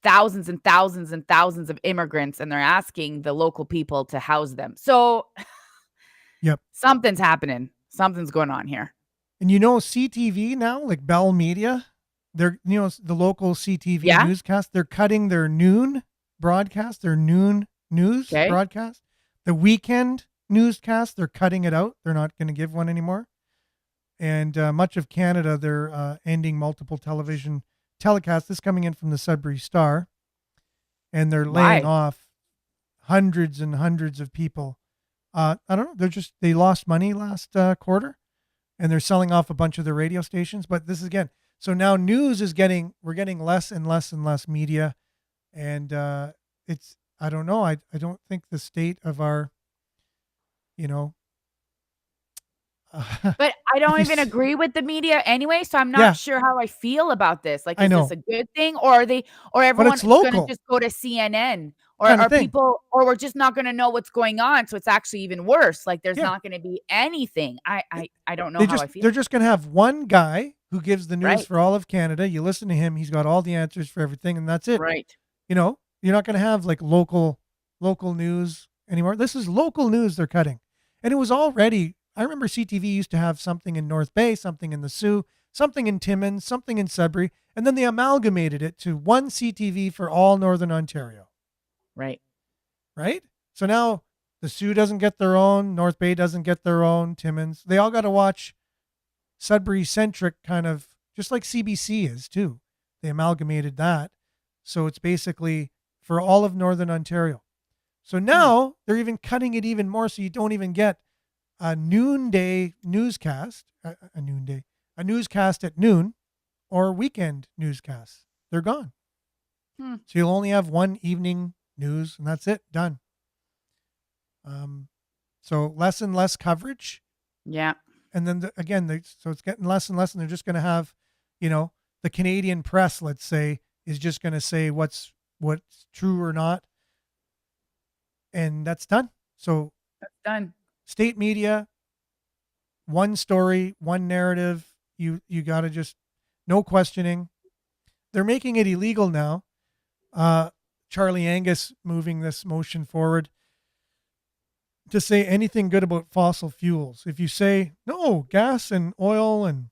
thousands and thousands and thousands of immigrants, and they're asking the local people to house them. So Yep. something's happening. Something's going on here. And you know, CTV now, like Bell Media, they're, you know, the local CTV newscast, they're cutting their noon broadcast, their noon news broadcast. The weekend newscast, they're cutting it out. They're not going to give one anymore. And much of Canada, they're ending multiple television telecasts. This coming in from the Sudbury Star. And they're laying off hundreds and hundreds of people. I don't know. They lost money last quarter, and they're selling off a bunch of their radio stations. But this is again, so now news is we're getting less and less and less media. And I don't know. I don't think the state of our, you know. But I don't even agree with the media anyway, so I'm not sure how I feel about this. Like, is this a good thing, or everyone's going to just go to CNN, or are people, or we're just not going to know what's going on, so it's actually even worse. Like, there's not going to be anything. I don't know how I feel. They're just going to have one guy who gives the news for all of Canada. You listen to him; he's got all the answers for everything, and that's it. Right. You know, you're not going to have like local news anymore. This is local news they're cutting, and it was already. I remember CTV used to have something in North Bay, something in the Sioux, something in Timmins, something in Sudbury, and then they amalgamated it to one CTV for all Northern Ontario. Right. Right? So now the Sioux doesn't get their own, North Bay doesn't get their own, Timmins. They all got to watch Sudbury-centric kind of, just like CBC is too. They amalgamated that. So it's basically for all of Northern Ontario. So now they're even cutting it even more so you don't even get a noonday newscast, a newscast at noon, or weekend newscasts. They're gone. So you'll only have one evening news, and that's it. Done. So less and less coverage. Yeah. And then so it's getting less and less, and they're just going to have, you know, the Canadian press, let's say, is just going to say what's true or not, and that's done. So that's done. State media, one story, one narrative. You got to just, no questioning. They're making it illegal now. Charlie Angus moving this motion forward to say anything good about fossil fuels. If you say, no, gas and oil and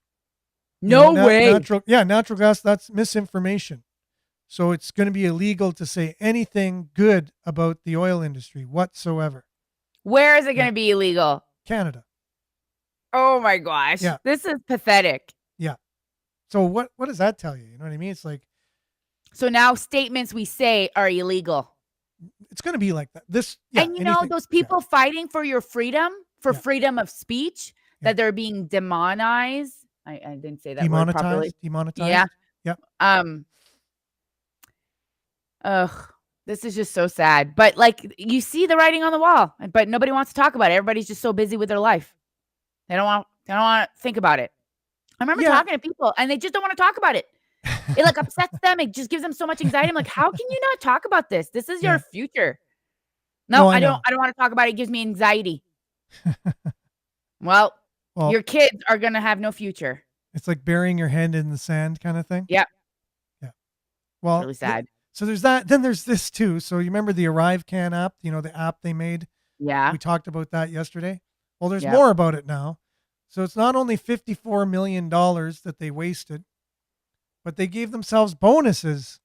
natural gas, that's misinformation. So it's going to be illegal to say anything good about the oil industry whatsoever. Where is it going to be illegal? Canada. Oh my gosh. Yeah. This is pathetic. Yeah. So what does that tell you? You know what I mean? It's like. So now statements we say are illegal. It's going to be like that. And you know, those people fighting for your freedom, freedom of speech, that they're being demonized. I didn't say that word properly. Demonetized. Yeah. Yeah. Ugh. This is just so sad. But like, you see the writing on the wall, but nobody wants to talk about it. Everybody's just so busy with their life. They don't want to think about it. I remember talking to people and they just don't want to talk about it. It like upsets them. It just gives them so much anxiety. I'm like, how can you not talk about this? This is your future. No, I don't want to talk about it. It gives me anxiety. well, your kids are going to have no future. It's like burying your head in the sand kind of thing. Yeah. Yeah. Well, it's really sad. So there's that. Then there's this too. So you remember the ArriveCan app, you know, the app they made? Yeah. We talked about that yesterday. Well, there's more about it now. So it's not only $54 million that they wasted, but they gave themselves bonuses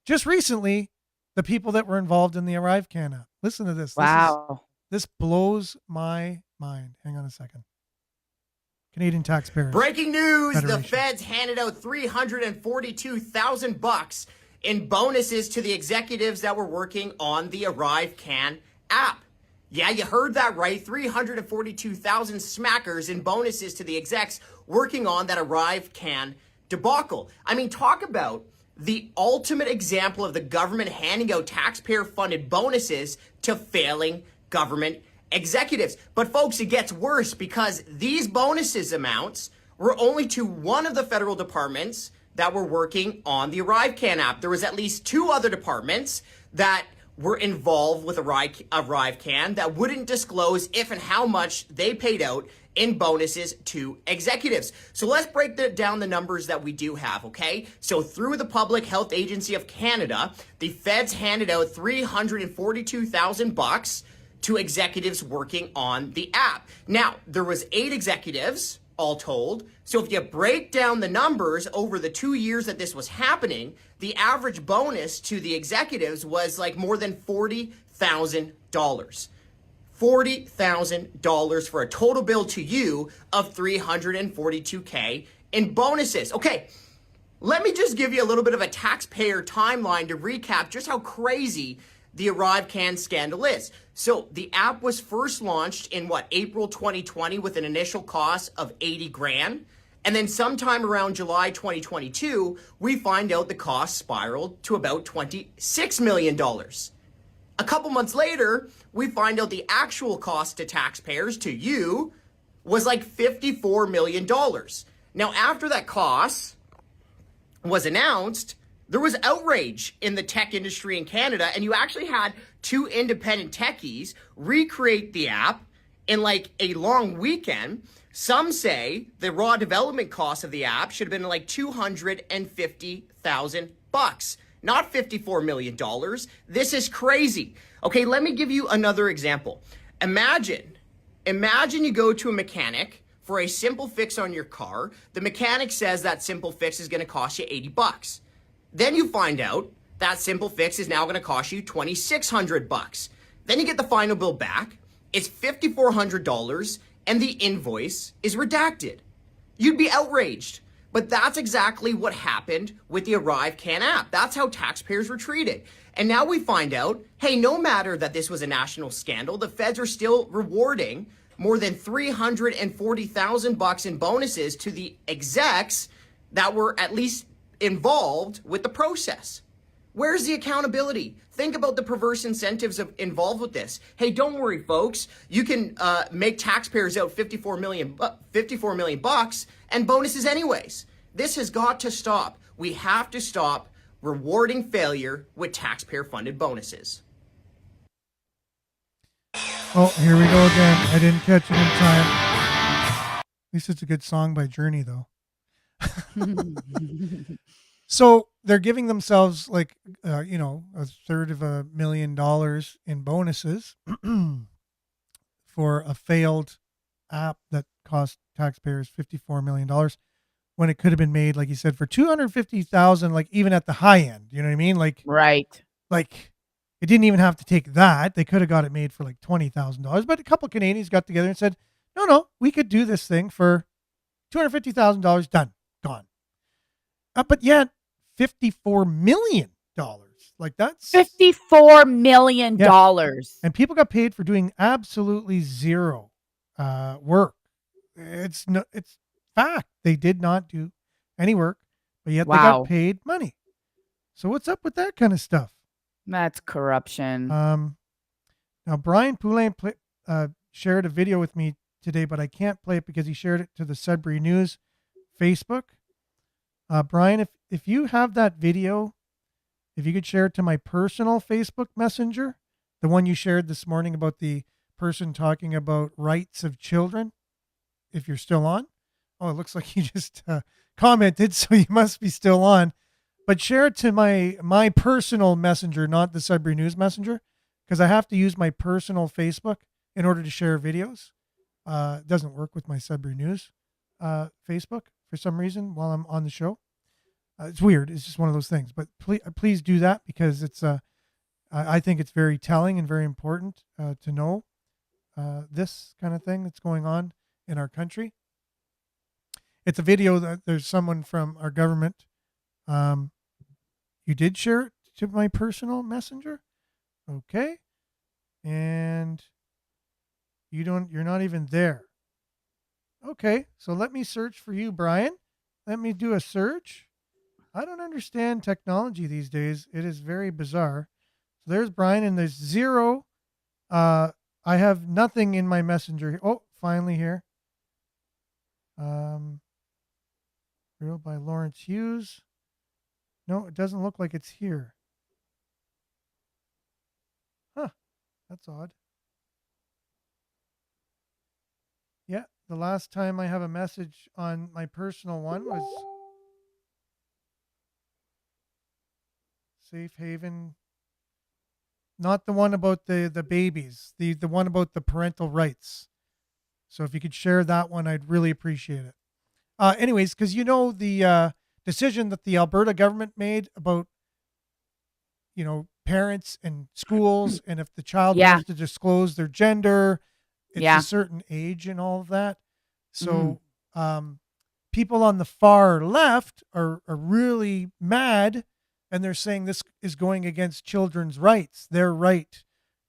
just recently, the people that were involved in the ArriveCan app. Listen to this. Wow. This blows my mind. Hang on a second. Canadian taxpayers. Breaking news, Federation. The feds handed out $342,000 in bonuses to the executives that were working on the ArriveCan app. Yeah, you heard that right. 342,000 smackers in bonuses to the execs working on that ArriveCan debacle. I mean, talk about the ultimate example of the government handing out taxpayer-funded bonuses to failing government executives. But folks, it gets worse because these bonuses amounts were only to one of the federal departments that were working on the ArriveCan app. There was at least 2 other departments that were involved with ArriveCan that wouldn't disclose if and how much they paid out in bonuses to executives. So let's break down the numbers that we do have, okay? So through the Public Health Agency of Canada, the feds handed out $342,000 to executives working on the app. Now, there was 8 executives all told. So if you break down the numbers over the 2 years that this was happening, the average bonus to the executives was like more than $40,000. $40,000 for a total bill to you of $342K in bonuses. Okay, let me just give you a little bit of a taxpayer timeline to recap just how crazy the ArriveCan scandal is. So the app was first launched in April 2020 with an initial cost of 80 grand. And then sometime around July 2022, we find out the cost spiraled to about $26 million. A couple months later, we find out the actual cost to taxpayers, to you, was like $54 million. Now, after that cost was announced, there was outrage in the tech industry in Canada, and you actually had 2 independent techies recreate the app in like a long weekend. Some say the raw development cost of the app should have been like $250,000, not $54 million. This is crazy. Okay, let me give you another example. Imagine you go to a mechanic for a simple fix on your car. The mechanic says that simple fix is going to cost you $80. Then you find out that simple fix is now going to cost you $2,600. Then you get the final bill back. It's $5,400 and the invoice is redacted. You'd be outraged. But that's exactly what happened with the ArriveCan app. That's how taxpayers were treated. And now we find out, hey, no matter that this was a national scandal, the feds are still rewarding more than $340,000 in bonuses to the execs that were at least involved with the process. Where's the accountability? Think about the perverse incentives involved with this. Hey, don't worry, folks. You can make taxpayers out $54 million and bonuses anyways. This has got to stop. We have to stop rewarding failure with taxpayer-funded bonuses. Oh, here we go again. I didn't catch it in time. At least it's a good song by Journey, though. So they're giving themselves like, $250,000 in bonuses for a failed app that cost taxpayers $54 million when it could have been made, like you said, for $250,000, like even at the high end. You know what I mean? Like, right. Like it didn't even have to take that. They could have got it made for like $20,000, but a couple of Canadians got together and said, no, we could do this thing for $250,000, done, gone. But yet $54 million. Like that's $54 million. Yeah. And people got paid for doing absolutely zero work. It's fact. They did not do any work, but yet they got paid money. So what's up with that kind of stuff? That's corruption. Now Brian Poulain shared a video with me today, but I can't play it because he shared it to the Sudbury News Facebook. Brian, if you have that video, if you could share it to my personal Facebook Messenger, the one you shared this morning about the person talking about rights of children, if you're still on. Oh, it looks like you just commented, so you must be still on. But share it to my personal messenger, not the Sudbury News Messenger, because I have to use my personal Facebook in order to share videos. It doesn't work with my Sudbury News Facebook for some reason while I'm on the show. It's weird. It's just one of those things. But please do that because it's I think it's very telling and very important to know this kind of thing that's going on in our country. It's a video that there's someone from our government. You did share it to my personal messenger. Okay. And you're not even there. Okay. So let me search for you, Brian. Let me do a search. I don't understand technology these days. It is very bizarre. So there's Brian and there's zero. I have nothing in my messenger. Oh, finally here. Real by Lawrence Hughes. No, it doesn't look like it's here. Huh. That's odd. Yeah, the last time I have a message on my personal one was Safe Haven. Not the one about the babies, the one about the parental rights. So if you could share that one, I'd really appreciate it. Anyways, because the decision that the Alberta government made about, parents and schools, and if the child Yeah. has to disclose their gender, it's Yeah. a certain age and all of that. So people on the far left are really mad, and they're saying this is going against children's rights, their right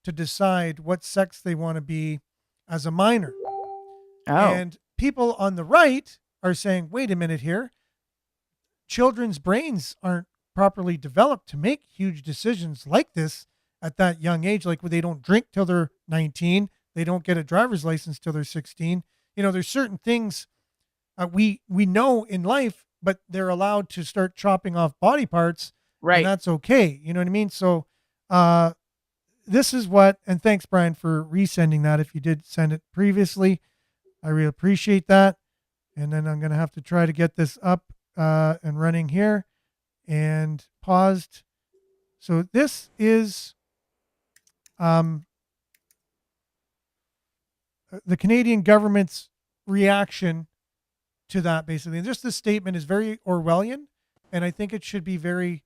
to decide what sex they want to be as a minor. Oh. And people on the right are saying, wait a minute here. Children's brains aren't properly developed to make huge decisions like this at that young age. Like, they don't drink till they're 19. They don't get a driver's license till they're 16. There's certain things we know in life, but they're allowed to start chopping off body parts. Right. And that's okay. You know what I mean? So this is and thanks, Brian, for resending that. If you did send it previously, I really appreciate that. And then I'm going to have to try to get this up and running here and paused. So this is the Canadian government's reaction to that, basically. And just this statement is very Orwellian, and I think it should be very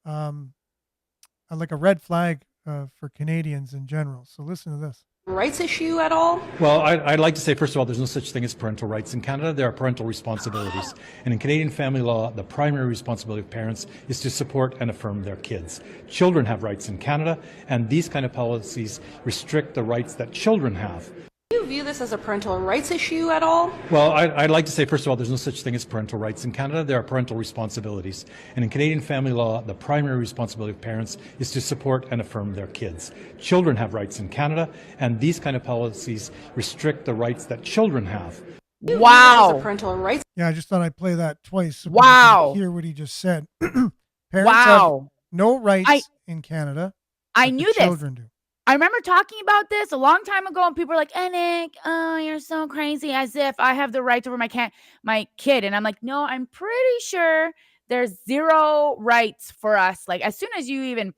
like a red flag for Canadians in general. So listen to this. Rights issue at all? Well, I'd like to say, first of all, there's no such thing as parental rights. In Canada, there are parental responsibilities. And in Canadian family law, the primary responsibility of parents is to support and affirm their kids. Children have rights in Canada, and these kind of policies restrict the rights that children have. Do you view this as a parental rights issue at all? Well, I'd like to say, first of all, there's no such thing as parental rights. In Canada, there are parental responsibilities. And in Canadian family law, the primary responsibility of parents is to support and affirm their kids. Children have rights in Canada, and these kind of policies restrict the rights that children have. Wow. As a parental rights. Yeah, I just thought I'd play that twice. So Wow. Hear what he just said. Parents Wow. have no rights in Canada. I knew this. Children do. I remember talking about this a long time ago, and people were like, Nick, oh, you're so crazy, as if I have the right over my kid. And I'm like, no, I'm pretty sure there's zero rights for us. Like, as soon as you even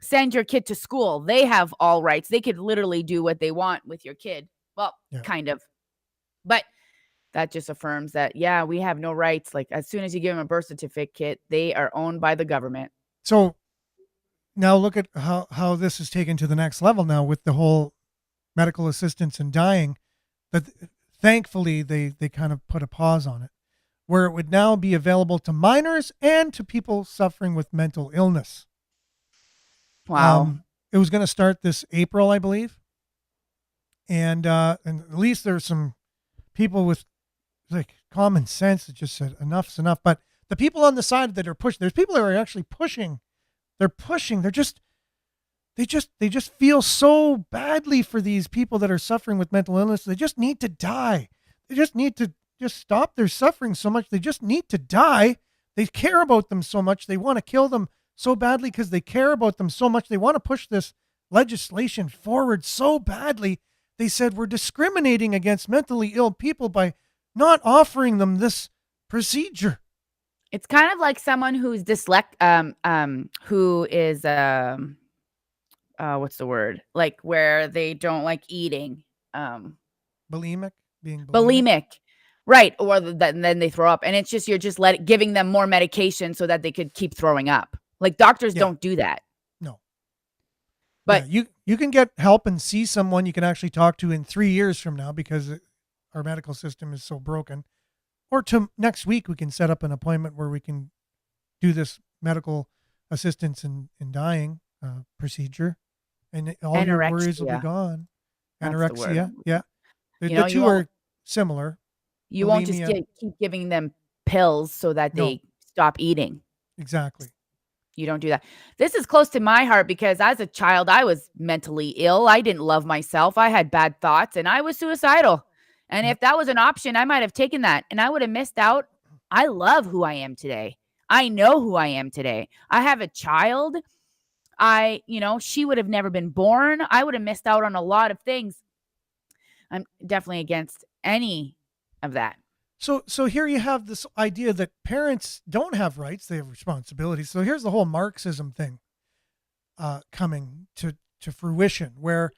send your kid to school, they have all rights. They could literally do what they want with your kid. Well, kind of. But that just affirms that, yeah, we have no rights. Like, as soon as you give them a birth certificate, they are owned by the government. So now look at how this is taken to the next level now with the whole medical assistance in dying. That thankfully they kind of put a pause on it, where it would now be available to minors and to people suffering with mental illness. Wow. It was going to start this April, I believe. And at least there's some people with like common sense that just said enough's enough. But the people on the side that are pushing, there's people that are actually pushing. They're pushing. They just feel so badly for these people that are suffering with mental illness. They just need to die. They just need to just stop their suffering so much. They just need to die. They care about them so much. They want to kill them so badly because they care about them so much. They want to push this legislation forward so badly. They said we're discriminating against mentally ill people by not offering them this procedure. It's kind of like someone who's who is what's the word? Like where they don't like eating. Bulimic, being bulimic. Right, or then they throw up, and it's just you're just giving them more medication so that they could keep throwing up. Like doctors don't do that. No. But you can get help and see someone you can actually talk to in 3 years from now because our medical system is so broken. Or to next week, we can set up an appointment where we can do this medical assistance in dying procedure, and all your worries will be gone. Anorexia, yeah. The two are similar. You won't just keep giving them pills so that they stop eating. Exactly. You don't do that. This is close to my heart because as a child, I was mentally ill. I didn't love myself. I had bad thoughts and I was suicidal. And if that was an option, I might have taken that and I would have missed out I love who I am today. I know who I am today. I have a child. She would have never been born. I would have missed out on a lot of things. I'm definitely against any of that. So here you have this idea that parents don't have rights; they have responsibilities. So here's the whole Marxism thing coming to fruition, where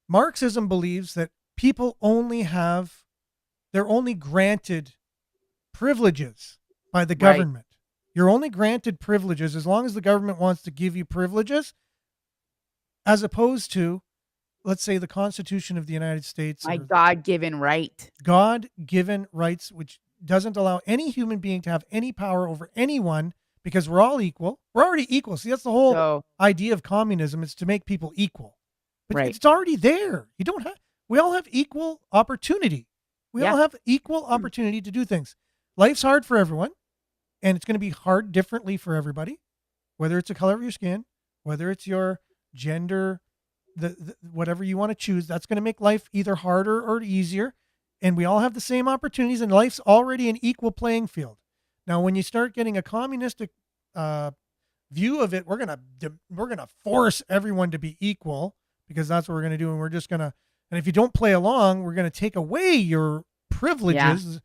Marxism believes that people they're only granted privileges by the government. Right. You're only granted privileges as long as the government wants to give you privileges, as opposed to, let's say, the Constitution of the United States. My God-given right. God-given rights, which doesn't allow any human being to have any power over anyone, because we're all equal. We're already equal. See, that's the whole idea of communism, is to make people equal. But it's already there. We all have equal opportunity. We all have equal opportunity to do things. Life's hard for everyone, and it's going to be hard differently for everybody, whether it's the color of your skin, whether it's your gender, whatever you want to choose. That's going to make life either harder or easier. And we all have the same opportunities, and life's already an equal playing field. Now, when you start getting a communistic view of it, we're gonna force everyone to be equal, because that's what we're gonna do, and we're just gonna. And if you don't play along, we're gonna take away your privileges,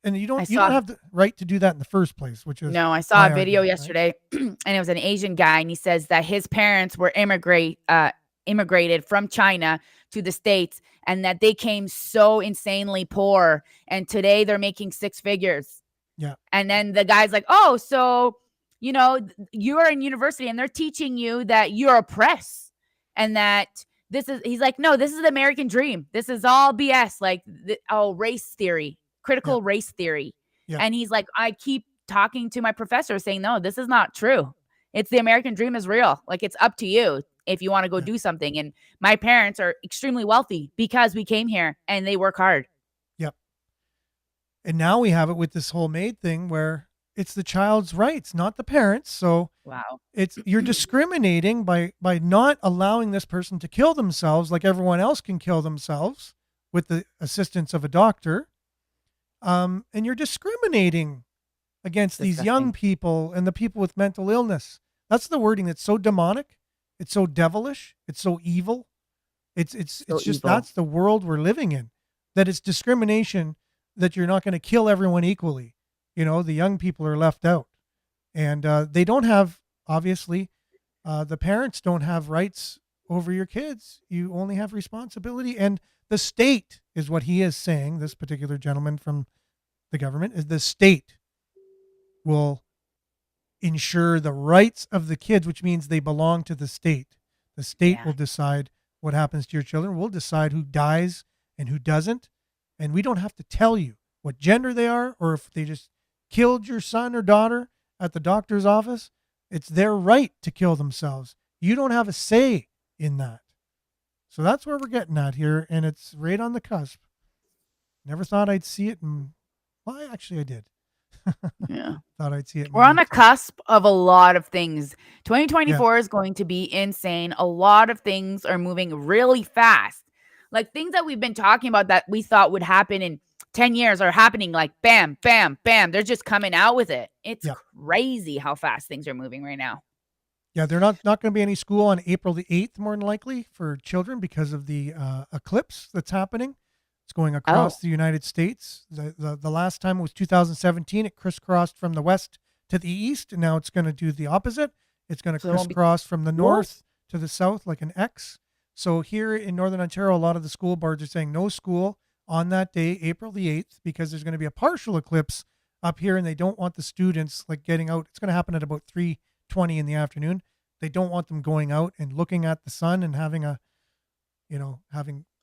and you don't have the right to do that in the first place. I saw a video yesterday, and it was an Asian guy, and he says that his parents were immigrated from China to the States, and that they came so insanely poor, and today they're making six figures. Yeah. And then the guy's like, oh, so, you're in university and they're teaching you that you're oppressed, and that he's like, no, this is the American dream. This is all BS. Like, race theory, critical race theory. Yeah. And he's like, I keep talking to my professor saying, no, this is not true. It's the American dream is real. Like, it's up to you if you want to go do something. And my parents are extremely wealthy because we came here and they work hard. Yep. And now we have it with this whole maid thing, where it's the child's rights, not the parents. So you're discriminating by not allowing this person to kill themselves like everyone else can kill themselves with the assistance of a doctor. And you're discriminating against these young people and the people with mental illness. That's the wording that's so demonic. It's so devilish. It's so evil. It's just evil. That's the world we're living in. That it's discrimination, that you're not going to kill everyone equally. The young people are left out, and they don't have, obviously, the parents don't have rights over your kids. You only have responsibility, and the state is what he is saying. This particular gentleman from the government is the state will ensure the rights of the kids, which means they belong to the state. The state will decide what happens to your children. We'll decide who dies and who doesn't, and we don't have to tell you what gender they are, or if they just killed your son or daughter at the doctor's office. It's their right to kill themselves. You don't have a say in that. So that's where we're getting at here, and it's right on the cusp. Never thought I'd see it, actually I did. Yeah. Thought I'd see it. We're on the cusp of a lot of things. 2024 is going to be insane. A lot of things are moving really fast. Like, things that we've been talking about that we thought would happen in 10 years are happening, like bam, bam, bam. They're just coming out with it. It's crazy how fast things are moving right now. Yeah, they're not going to be any school on April the 8th, more than likely, for children because of the eclipse that's happening. It's going across the United States. The last time it was 2017. It crisscrossed from the west to the east, and now it's going to do the opposite. It's going to crisscross from the north to the south like an X. So here in Northern Ontario, a lot of the school boards are saying no school on that day, April the 8th, because there's going to be a partial eclipse up here, and they don't want the students getting out. It's going to happen at about 3:20 in the afternoon. They don't want them going out and looking at the sun and having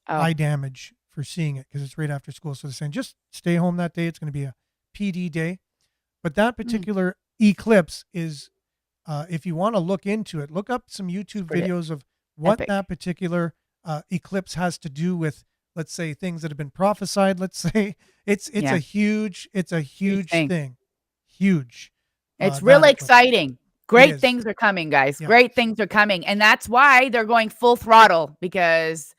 eye damage for seeing it, because it's right after school. So they're saying just stay home that day. It's going to be a PD day. But that particular eclipse is, if you want to look into it, look up some YouTube videos of what that particular eclipse has to do with, let's say, things that have been prophesied. Let's say it's a huge thing. Huge. It's really exciting. Great things are coming, guys. Yeah. Great things are coming. And that's why they're going full throttle, because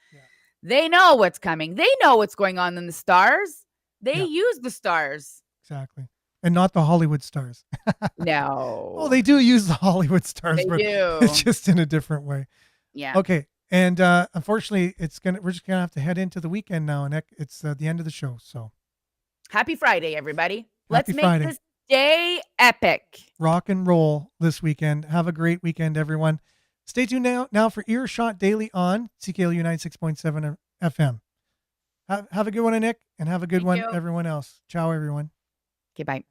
they know what's coming. They know what's going on in the stars. They use the stars. Exactly. and not the Hollywood stars. No. Well, they do use the Hollywood stars, They but do. it's just in a different way. Yeah. Okay. And unfortunately, we're just gonna have to head into the weekend now, and it's the end of the show. So Happy Friday, everybody. Let's make Friday. this day epic. Rock and roll this weekend. Have a great weekend, everyone. Stay tuned now for Earshot Daily on CKLU 96.7 FM. Have a good one, Nick, and have a good one, everyone else. Ciao, everyone. Okay, bye.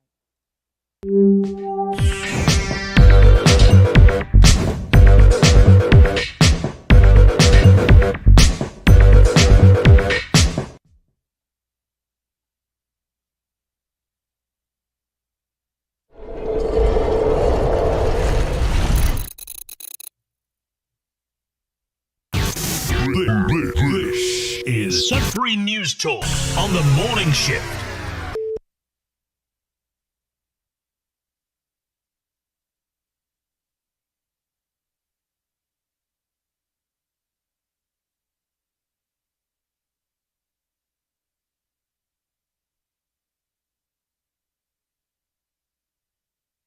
This is Sudbury News Talk on the morning shift.